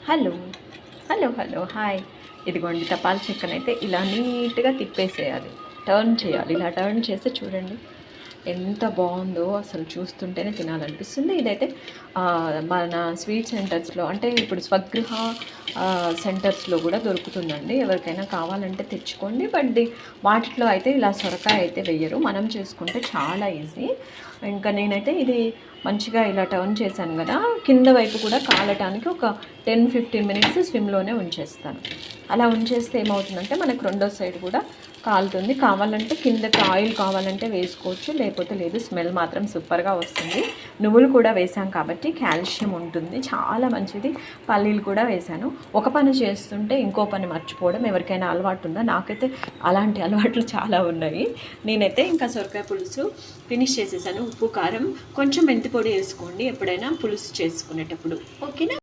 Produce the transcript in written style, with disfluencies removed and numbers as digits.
Hello hello hello hi. ఇదిగోండి తపాల చెక్కనైతే ఇలా నీట్గా తిప్పేసేయాలి, టర్న్ చేయాలి. ఇలా టర్న్ చేస్తే చూడండి ఎంత బాగుందో, అసలు చూస్తుంటేనే తినాలనిపిస్తుంది. ఇదైతే మన స్వీట్ సెంటర్స్లో అంటే ఇప్పుడు స్వగృహ సెంటర్స్లో కూడా దొరుకుతుందండి. ఎవరికైనా కావాలంటే తెచ్చుకోండి. బట్ వాటిలో అయితే ఇలా సొరకాయ అయితే వెయ్యరు, మనం చేసుకుంటే చాలా ఈజీ. ఇంకా నేనైతే ఇది మంచిగా ఇలా టర్న్ చేశాను కదా, కింద వైపు కూడా కాలటానికి ఒక 10-15 మినిట్స్ స్విమ్లోనే ఉంచేస్తాను. అలా ఉంచేస్తే ఏమవుతుందంటే మనకు రెండో సైడ్ కూడా కాలుతుంది. కావాలంటే కిందకి ఆయిల్ కావాలంటే వేసుకోవచ్చు, లేకపోతే లేదు. స్మెల్ మాత్రం సూపర్గా వస్తుంది. నువ్వులు కూడా వేసాం కాబట్టి కాల్షియం ఉంటుంది, చాలా మంచిది. పల్లీలు కూడా వేసాను. ఒక పని చేస్తుంటే ఇంకో పని మర్చిపోవడం ఎవరికైనా అలవాటు ఉందా? నాకైతే అలాంటి అలవాట్లు చాలా ఉన్నాయి. నేనైతే ఇంకా సొరకాయ పులుసు ఫినిష్ చేసేసాను. ఉప్పు కారం కొంచెం మెంతి పొడి వేసుకోండి ఎప్పుడైనా పులుసు చేసుకునేటప్పుడు, ఓకేనా?